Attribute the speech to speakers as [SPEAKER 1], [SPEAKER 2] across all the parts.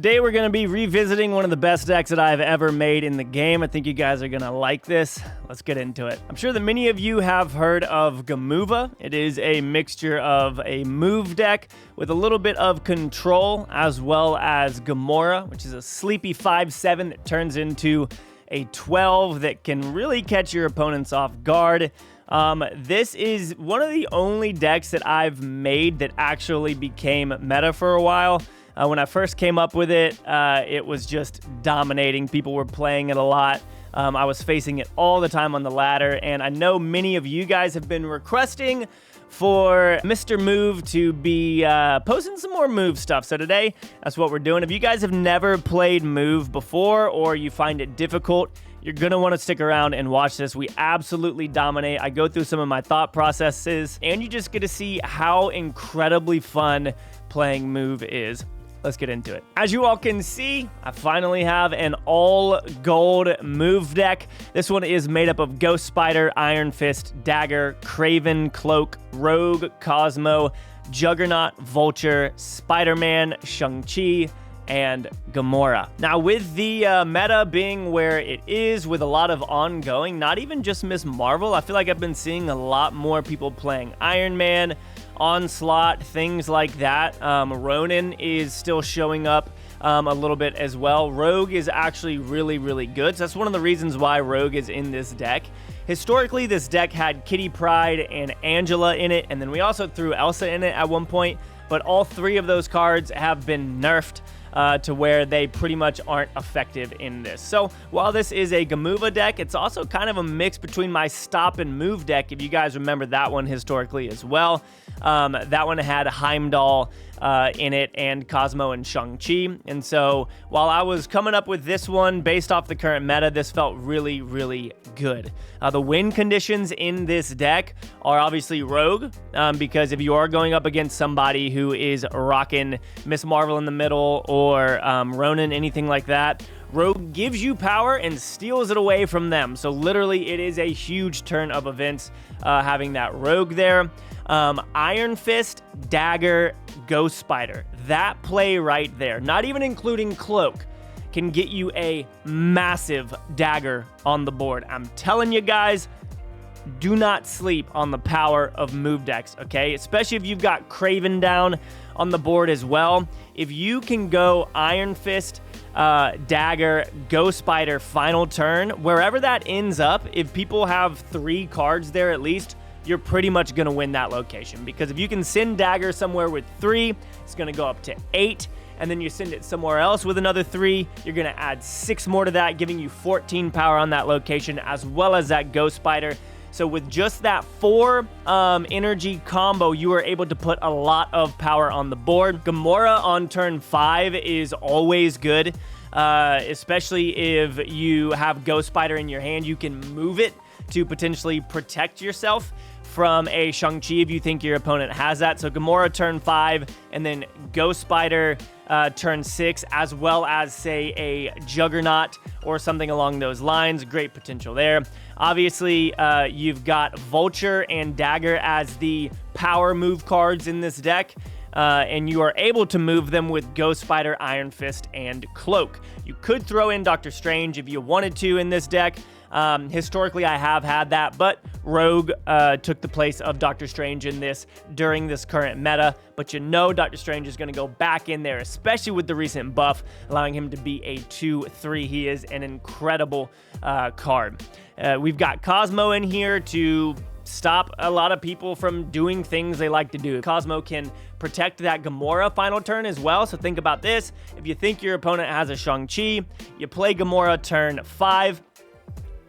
[SPEAKER 1] Today we're going to be revisiting one of the best decks that I've ever made in the game. I think you guys are going to like this. Let's get into it. I'm sure that many of you have heard of Gamova. It is a mixture of a move deck with a little bit of control, as well as Gamora, which is a sleepy 5/7 that turns into a 12 that can really catch your opponents off guard. This is one of the only decks that I've made that actually became meta for a while. When I first came up with it, it was just dominating. People were playing it a lot. I was facing it all the time on the ladder, and I know many of you guys have been requesting for Mr. Move to be posting some more Move stuff. So today, that's what we're doing. If you guys have never played Move before, or you find it difficult, you're going to want to stick around and watch this. We absolutely dominate. I go through some of my thought processes, and you just get to see how incredibly fun playing Move is. Let's get into it. As you all can see, I finally have an all-gold move deck. This one is made up of Ghost Spider, Iron Fist, Dagger, Craven, Cloak, Rogue, Cosmo, Juggernaut, Vulture, Spider-Man, Shang-Chi, and Gamora. Now, with the meta being where it is, with a lot of ongoing, not even just Miss Marvel, I feel like I've been seeing a lot more people playing Iron Man, Onslaught, things like that. Ronin is still showing up a little bit as well. Rogue is actually really, really good. So that's one of the reasons why Rogue is in this deck. Historically, this deck had Kitty Pryde and Angela in it, and then we also threw Elsa in it at one point, but all three of those cards have been nerfed to where they pretty much aren't effective in this. So while this is a Gamova deck, it's also kind of a mix between my stop and move deck, if you guys remember that one historically as well. That one had Heimdall in it, and Cosmo and Shang-Chi. And so while I was coming up with this one based off the current meta, this felt really, really good. The win conditions in this deck are obviously Rogue, because if you are going up against somebody who is rocking Miss Marvel in the middle, or Ronin, anything like that, Rogue gives you power and steals it away from them. So literally, it is a huge turn of events having that Rogue there. Iron Fist, Dagger, Ghost Spider. That play right there, not even including Cloak, can get you a massive dagger on the board. I'm telling you guys, do not sleep on the power of move decks, okay? Especially if you've got Craven down on the board as well. If you can go Iron Fist, Dagger, Ghost Spider, final turn, wherever that ends up, if people have 3 cards there at least, you're pretty much going to win that location. Because if you can send Dagger somewhere with 3, it's going to go up to 8. And then you send it somewhere else with another 3, you're going to add 6 more to that, giving you 14 power on that location, as well as that Ghost Spider. So with just that 4 energy combo, you are able to put a lot of power on the board. Gamora on turn 5 is always good, especially if you have Ghost Spider in your hand. You can move it to potentially protect yourself from a Shang-Chi if you think your opponent has that. So Gamora turn 5, and then Ghost Spider turn 6, as well as, say, a Juggernaut or something along those lines. Great potential there. Obviously, you've got Vulture and Dagger as the power move cards in this deck. And you are able to move them with Ghost Spider, Iron Fist, and Cloak. You could throw in Doctor Strange if you wanted to in this deck. Historically, I have had that, but Rogue took the place of Doctor Strange in this during this current meta. But you know Doctor Strange is going to go back in there, especially with the recent buff, allowing him to be a 2/3. He is an incredible card. We've got Cosmo in here to stop a lot of people from doing things they like to do. Cosmo can protect that Gamora final turn as well. So think about this. If you think your opponent has a Shang-Chi, you play Gamora turn 5,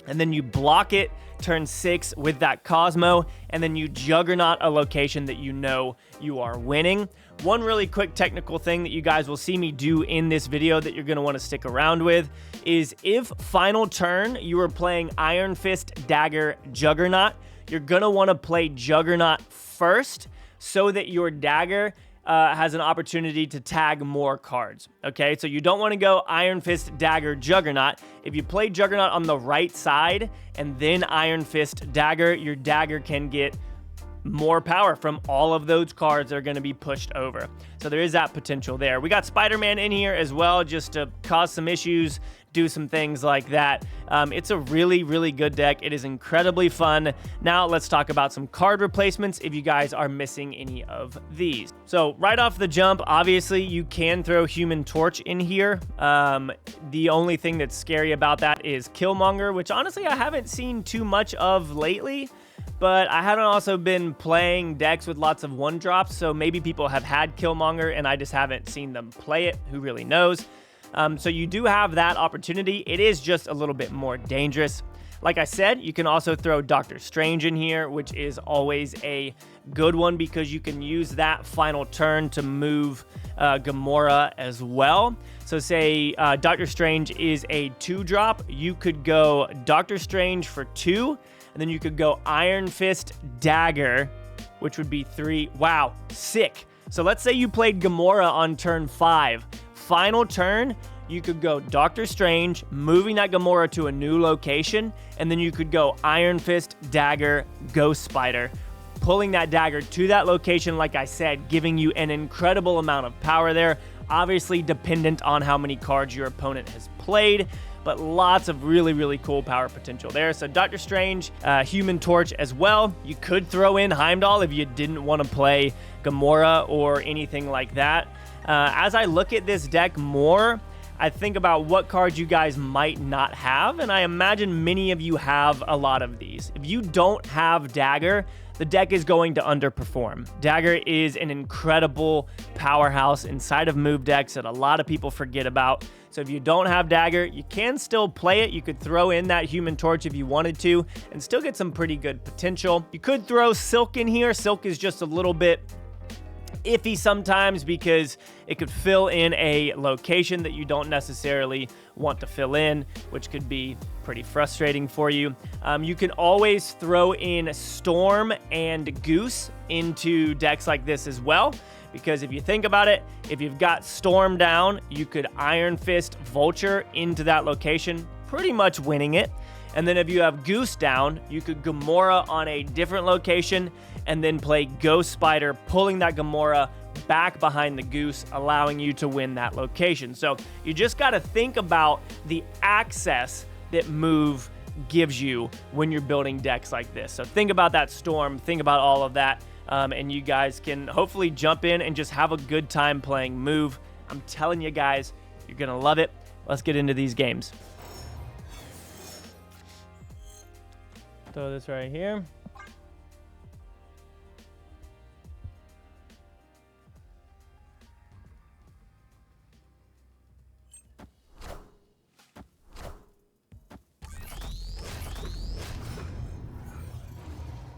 [SPEAKER 1] and then you block it turn 6 with that Cosmo, and then you Juggernaut a location that you know you are winning. One really quick technical thing that you guys will see me do in this video that you're going to want to stick around with is if final turn you are playing Iron Fist, Dagger, Juggernaut, you're going to want to play Juggernaut first so that your Dagger has an opportunity to tag more cards, okay? So you don't want to go Iron Fist, Dagger, Juggernaut. If you play Juggernaut on the right side and then Iron Fist, Dagger, your Dagger can get more power from all of those cards that are going to be pushed over. So there is that potential there. We got Spider-Man in here as well, just to cause some issues, do some things like that. It's a really, really good deck. It is incredibly fun. Now let's talk about some card replacements if you guys are missing any of these. So right off the jump, obviously you can throw Human Torch in here. The only thing that's scary about that is Killmonger, which honestly I haven't seen too much of lately. But I haven't also been playing decks with lots of one-drops, so maybe people have had Killmonger and I just haven't seen them play it. Who really knows? So you do have that opportunity. It is just a little bit more dangerous. Like I said, you can also throw Doctor Strange in here, which is always a good one because you can use that final turn to move Gamora as well. So say Doctor Strange is a 2-drop. You could go Doctor Strange for 2, and then you could go Iron Fist Dagger, which would be 3. Wow, sick. So let's say you played Gamora on turn 5. Final turn, you could go Doctor Strange, moving that Gamora to a new location, and then you could go Iron Fist, Dagger, Ghost Spider, pulling that dagger to that location, like I said, giving you an incredible amount of power there. Obviously dependent on how many cards your opponent has played, but lots of really, really cool power potential there. So Doctor Strange, Human Torch as well. You could throw in Heimdall if you didn't want to play Gamora or anything like that. As I look at this deck more, I think about what cards you guys might not have, and I imagine many of you have a lot of these. If you don't have Dagger, the deck is going to underperform. Dagger is an incredible powerhouse inside of move decks that a lot of people forget about. So if you don't have Dagger, you can still play it. You could throw in that Human Torch if you wanted to and still get some pretty good potential. You could throw Silk in here. Silk is just a little bit iffy sometimes because it could fill in a location that you don't necessarily want to fill in, which could be pretty frustrating for you. You can always throw in Storm and Goose into decks like this as well, because if you think about it, if you've got Storm down, you could Iron Fist Vulture into that location, pretty much winning it. And then if you have Goose down, you could Gamora on a different location and then play Ghost Spider, pulling that Gamora back behind the Goose, allowing you to win that location. So you just got to think about the access that move gives you when you're building decks like this. So think about that Storm, think about all of that, and you guys can hopefully jump in and just have a good time playing move. I'm telling you guys, you're going to love it. Let's get into these games. Throw this right here.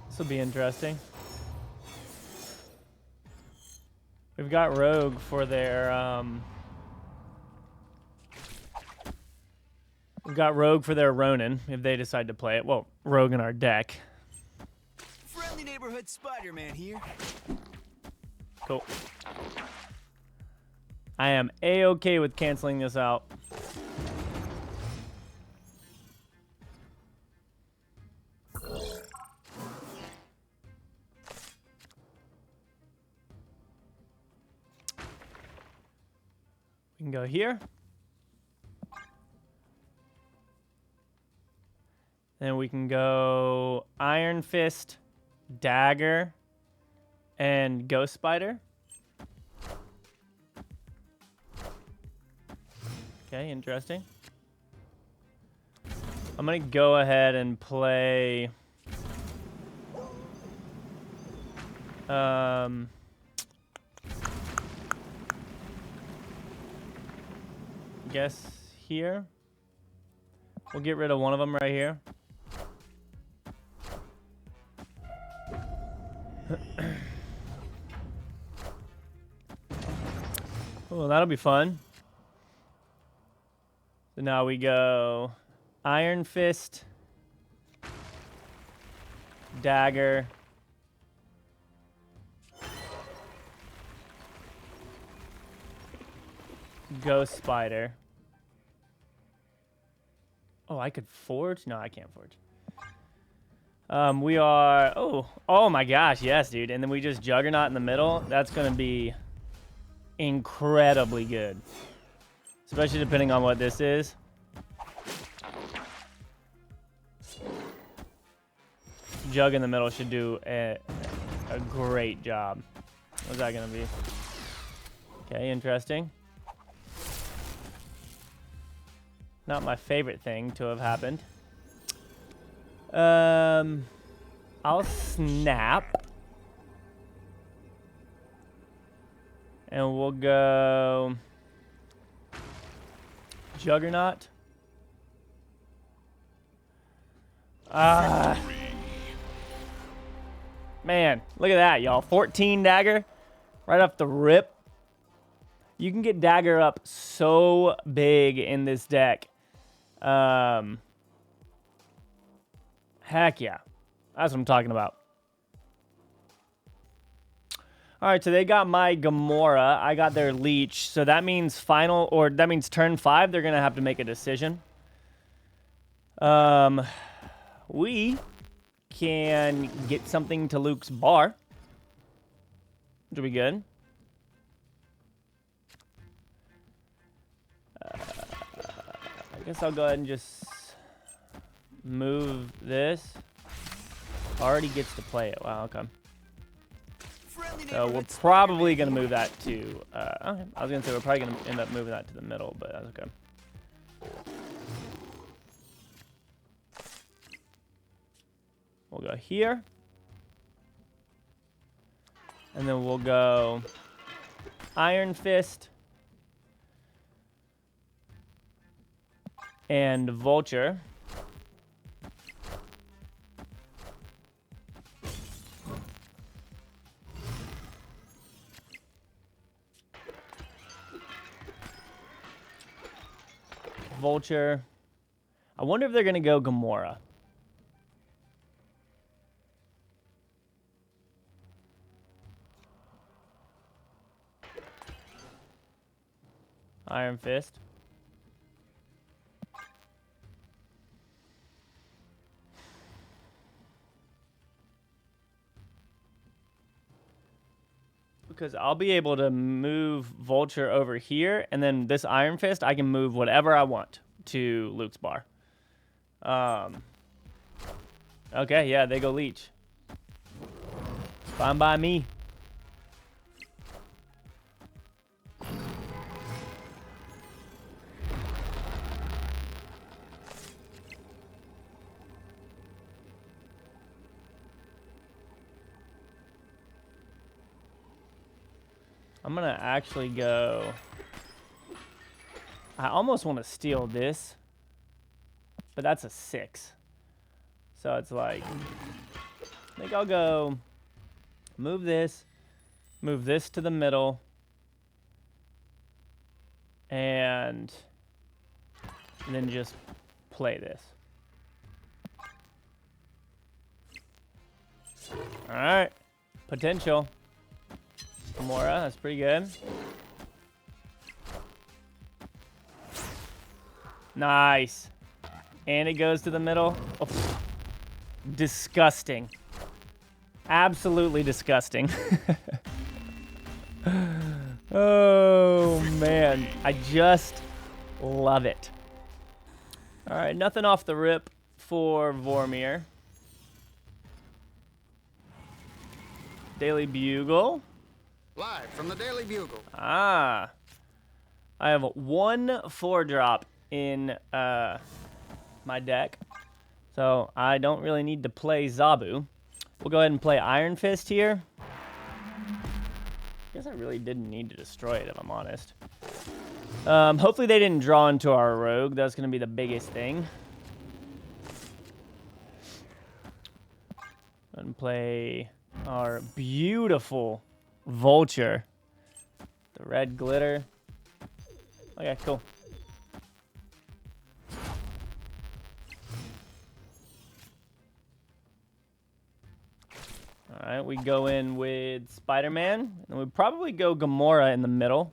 [SPEAKER 1] This will be interesting. We've got Rogue for their we've got Rogue for their Ronin if they decide to play it. Well, Rogue in our deck.
[SPEAKER 2] Friendly neighborhood Spider-Man here.
[SPEAKER 1] Cool. I am A-okay with canceling this out. We can go here. Then we can go Iron Fist, Dagger, and Ghost Spider. Okay, interesting. I'm gonna go ahead and play guess here. We'll get rid of one of them right here. Oh, that'll be fun. So now we go Iron Fist, Dagger, Ghost Spider. Oh, I could forge? No, I can't forge. We are... Oh my gosh, yes, dude. And then we just Juggernaut in the middle. That's going to be incredibly good. Especially depending on what this is. Jug in the middle should do a great job. What's that going to be? Okay, interesting. Not my favorite thing to have happened. I'll snap. And we'll go Juggernaut. Man, look at that, y'all. 14 dagger right off the rip. You can get dagger up so big in this deck. Heck yeah. That's what I'm talking about. All right, so they got my Gamora. I got their Leech. So that means that means turn 5, they're going to have to make a decision. We can get something to Luke's bar, which will be good. I guess I'll go ahead and just move this. Already gets to play it. Wow, okay. So we're probably going to move that to... okay. I was going to say we're probably going to end up moving that to the middle, but that's okay. We'll go here. And then we'll go Iron Fist. And Vulture. Vulture. I wonder if they're going to go Gamora. Iron Fist. Because I'll be able to move Vulture over here, and then this Iron Fist, I can move whatever I want to Luke's bar. Okay, yeah, they go Leech. Fine by me. I'm gonna actually go... I almost want to steal this, but that's a 6. So it's like... I think I'll go move this to the middle, and then just play this. All right, potential. Gamora, that's pretty good. Nice. And it goes to the middle. Oh, disgusting. Absolutely disgusting. Oh, man. I just love it. All right, nothing off the rip for Vormir. Daily Bugle.
[SPEAKER 3] Live from the Daily Bugle.
[SPEAKER 1] Ah. I have 1 4-drop in my deck. So I don't really need to play Zabu. We'll go ahead and play Iron Fist here. I guess I really didn't need to destroy it, if I'm honest. Hopefully they didn't draw into our rogue. That's going to be the biggest thing. And play our beautiful Vulture. The red glitter. Okay, cool. All right, we go in with Spider-Man, and we probably go Gamora in the middle.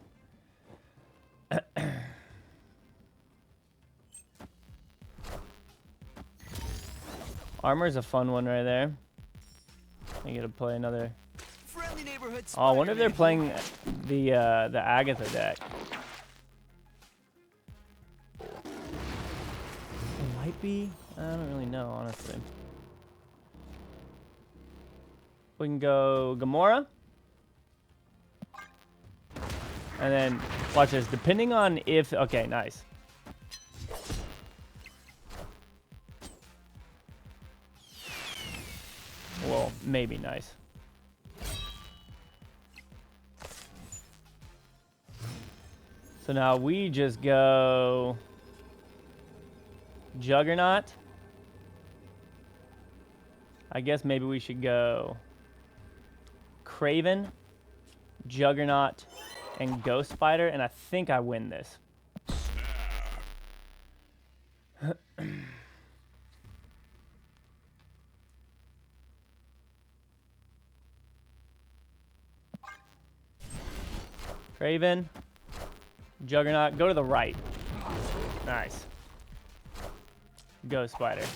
[SPEAKER 1] Armor's a fun one right there. I get to play another.
[SPEAKER 2] Friendly neighborhood
[SPEAKER 1] Oh, I wonder if they're
[SPEAKER 2] Spider-Man
[SPEAKER 1] playing the Agatha deck. It might be. I don't really know, honestly. We can go Gamora. And then, watch this. Depending on if... Okay, nice. Well, maybe nice. So now we just go... Juggernaut. I guess maybe we should go... Craven, Juggernaut, and Ghost Spider, and I think I win this. Craven, Juggernaut, go to the right. Nice. Ghost Spider.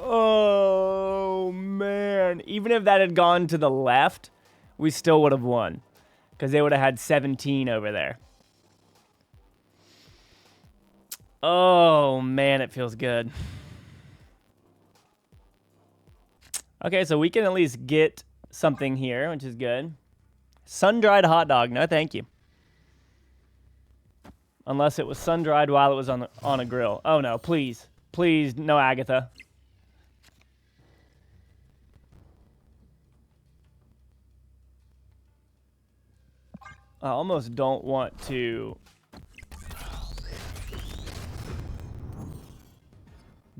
[SPEAKER 1] Oh, man. Even if that had gone to the left, we still would have won. Because they would have had 17 over there. Oh, man, it feels good. Okay, so we can at least get something here, which is good. Sun-dried hot dog. No, thank you. Unless it was sun-dried while it was on a grill. Oh, no, please. Please, no Agatha. I almost don't want to...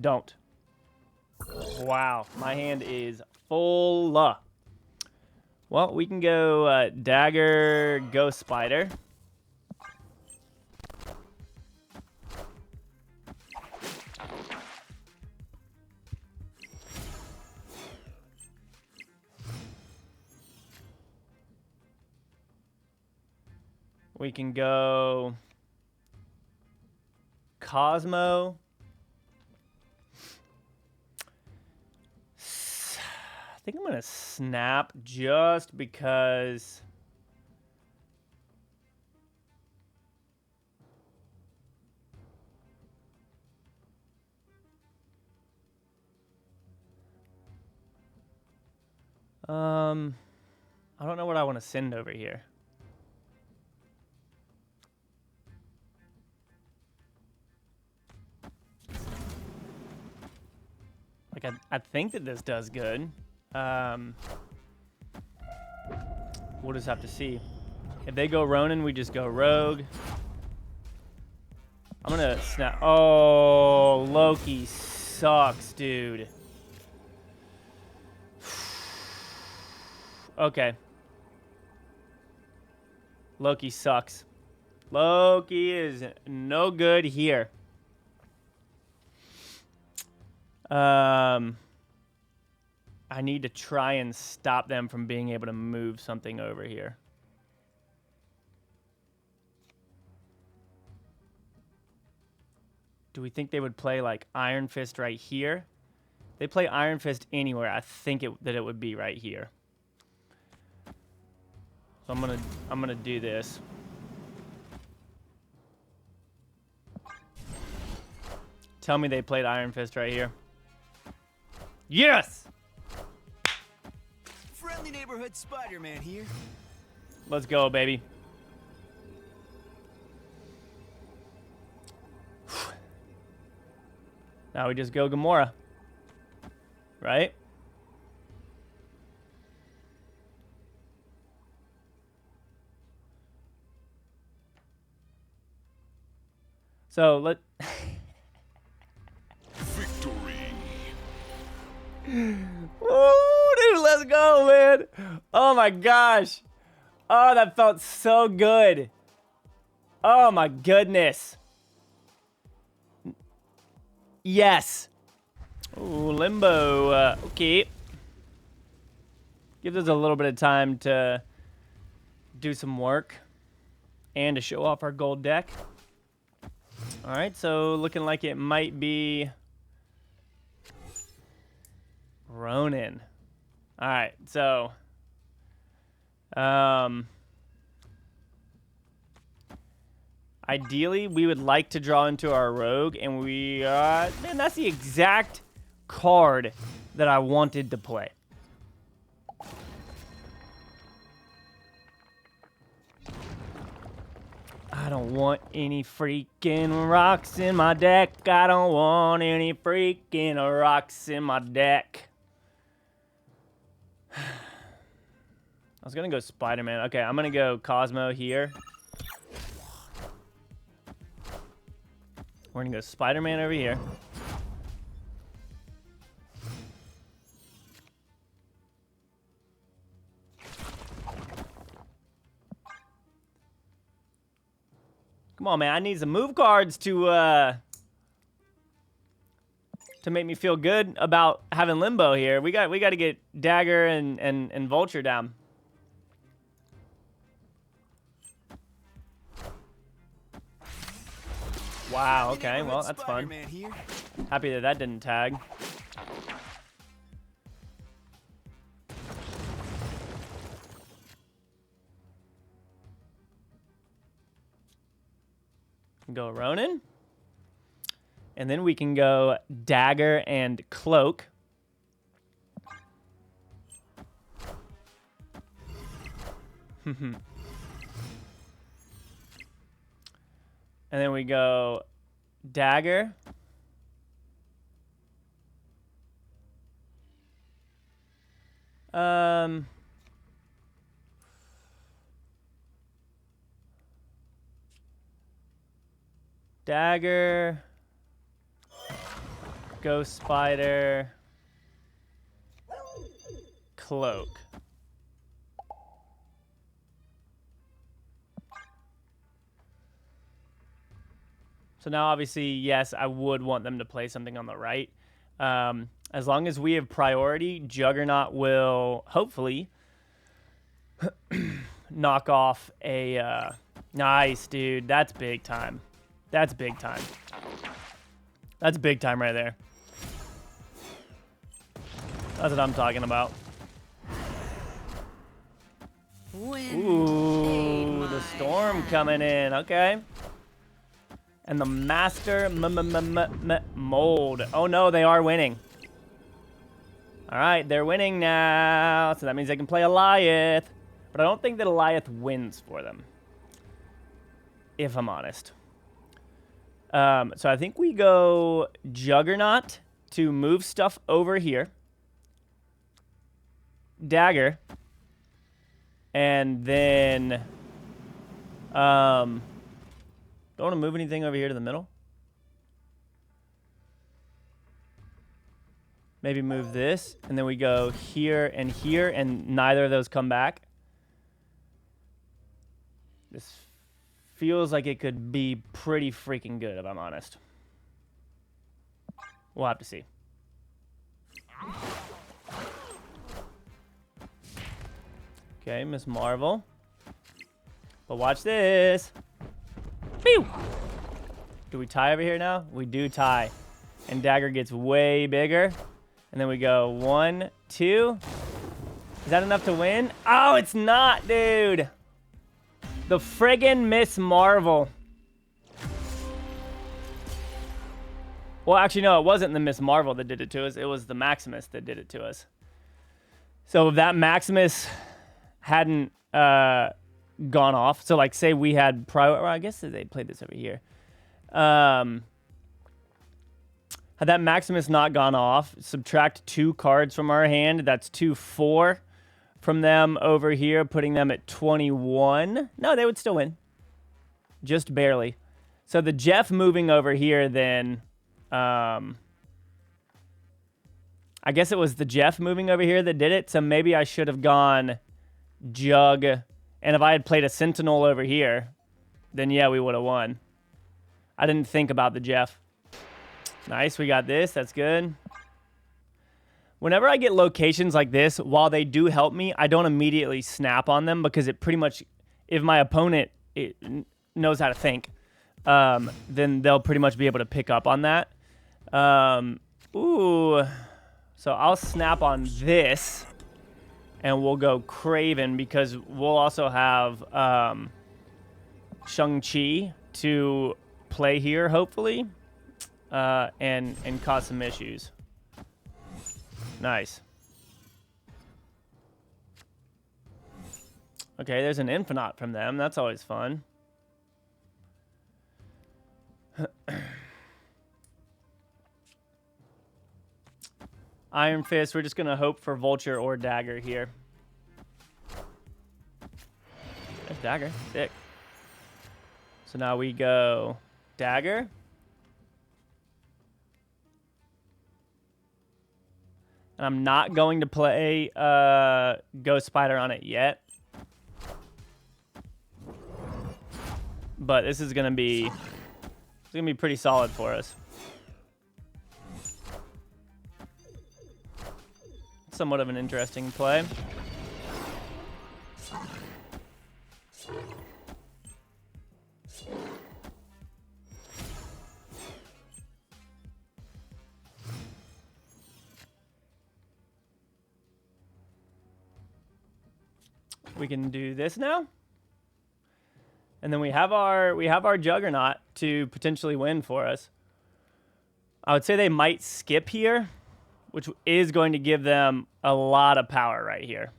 [SPEAKER 1] Don't. Wow, my hand is full. Well, we can go Dagger, Ghost Spider. We can go Cosmo. I think I'm going to snap just because... I don't know what I want to send over here. Like, I think that this does good. We'll just have to see. If they go Ronin, we just go Rogue. I'm gonna snap. Oh, Loki sucks, dude. Okay. Loki sucks. Loki is no good here. I need to try and stop them from being able to move something over here. Do we think they would play like Iron Fist right here? They play Iron Fist anywhere. I think that it would be right here. So I'm gonna do this. Tell me they played Iron Fist right here. Yes!
[SPEAKER 2] Friendly neighborhood Spider-Man here.
[SPEAKER 1] Let's go, baby. Now we just go Gamora. Right? So let... Oh, dude, let's go, man. Oh, my gosh. Oh, that felt so good. Oh, my goodness. Yes. Ooh, Limbo. Okay. Gives us a little bit of time to do some work and to show off our gold deck. All right, so looking like it might be Ronin. All right, so ideally we would like to draw into our rogue, and man, that's the exact card that I wanted to play. I don't want any freaking rocks in my deck. I don't want any freaking rocks in my deck. I was gonna go Spider-Man. Okay, I'm gonna go Cosmo here. We're gonna go Spider-Man over here. Come on, man. I need some move cards to make me feel good about having Limbo here. We got to get Dagger and Vulture down. Wow, okay. Well, that's fun.
[SPEAKER 2] Here.
[SPEAKER 1] Happy that that didn't tag. Go Ronin. And then we can go Dagger and Cloak. And then we go Dagger. Dagger, Ghost Spider, Cloak. So now, obviously, yes, I would want them to play something on the right. As long as we have priority, Juggernaut will hopefully knock off a... nice, dude. That's big time. That's big time. That's big time right there. That's what I'm talking about. Ooh, the storm coming in. Okay. And the Master Mold. Oh, no, they are winning. All right, they're winning now. So that means they can play Eliath. But I don't think that Eliath wins for them, if I'm honest. So I think we go Juggernaut to move stuff over here. Dagger. And then... don't want to move anything over here to the middle. Maybe move this. And then we go here, and neither of those come back. This feels like it could be pretty freaking good, if I'm honest. We'll have to see. Okay, Miss Marvel. But watch this. Pew! Do we tie over here now? We do tie. And Dagger gets way bigger. And then we go 1, 2. Is that enough to win? Oh, it's not, dude. The friggin' Miss Marvel. Well, actually, no, it wasn't the Miss Marvel that did it to us. It was the Maximus that did it to us. So if that Maximus hadn't gone off, so like say we had or I guess they played this over here. Had that Maximus not gone off, subtract 2 cards from our hand. That's 2, 4 from them over here, putting them at 21. No, they would still win. Just barely. So the Jeff moving over here then... I guess it was the Jeff moving over here that did it, so maybe I should have gone Jug. And if I had played a Sentinel over here, then yeah, we would have won. I didn't think about the Jeff. Nice, we got this. That's good. Whenever I get locations like this, while they do help me, I don't immediately snap on them because it pretty much, if my opponent knows how to think, then they'll pretty much be able to pick up on that. Ooh. So I'll snap on this, and we'll go Craven because we'll also have Shang-Chi to play here, hopefully, and cause some issues. Nice. Okay, there's an Infinite from them. That's always fun. Iron Fist, we're just going to hope for Vulture or Dagger here. There's Dagger. Sick. So now we go Dagger. And I'm not going to play Ghost Spider on it yet. But this is going to be pretty solid for us. Somewhat of an interesting play. We can do this now. And then we have our Juggernaut to potentially win for us. I would say they might skip here, which is going to give them a lot of power right here.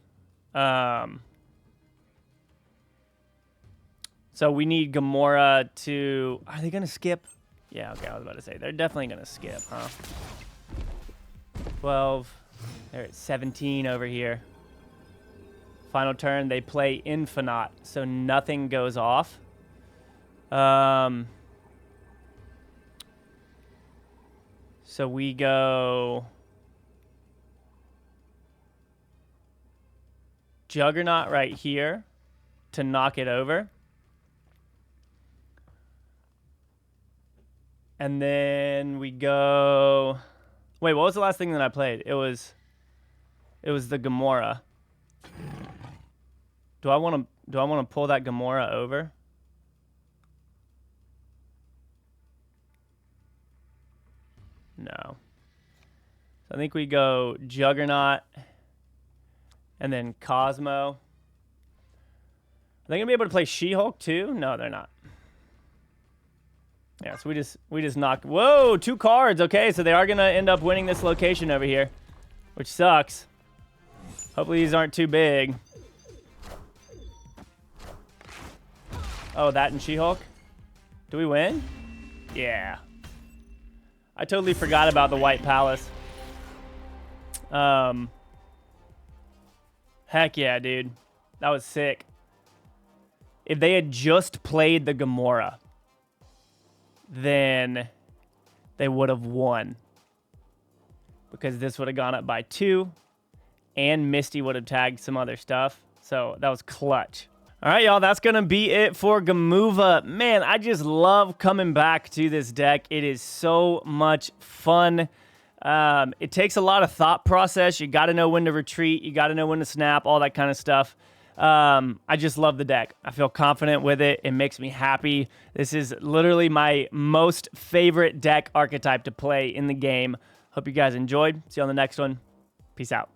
[SPEAKER 1] So we need Gamora to... Are they going to skip? Yeah, okay, I was about to say. They're definitely going to skip, huh? 12. They're at 17 over here. Final turn, they play Infinite, so nothing goes off. So we go... Juggernaut right here to knock it over. And then we go... Wait, what was the last thing that I played? It was the Gamora. Do I want to pull that Gamora over? No. So I think we go Juggernaut and then Cosmo. Are they going to be able to play She-Hulk too? No, they're not. Yeah, so we just knocked... Whoa, 2 cards. Okay, so they are going to end up winning this location over here, which sucks. Hopefully these aren't too big. Oh, that and She-Hulk? Do we win? Yeah. I totally forgot about the White Palace. Heck yeah, dude. That was sick. If they had just played the Gamora, then they would have won. Because this would have gone up by 2. And Misty would have tagged some other stuff. So that was clutch. All right, y'all, that's going to be it for Gamova. Man, I just love coming back to this deck. It is so much fun. It takes a lot of thought process. You got to know when to retreat. You got to know when to snap, all that kind of stuff. I just love the deck. I feel confident with it. It makes me happy. This is literally my most favorite deck archetype to play in the game. Hope you guys enjoyed. See you on the next one. Peace out.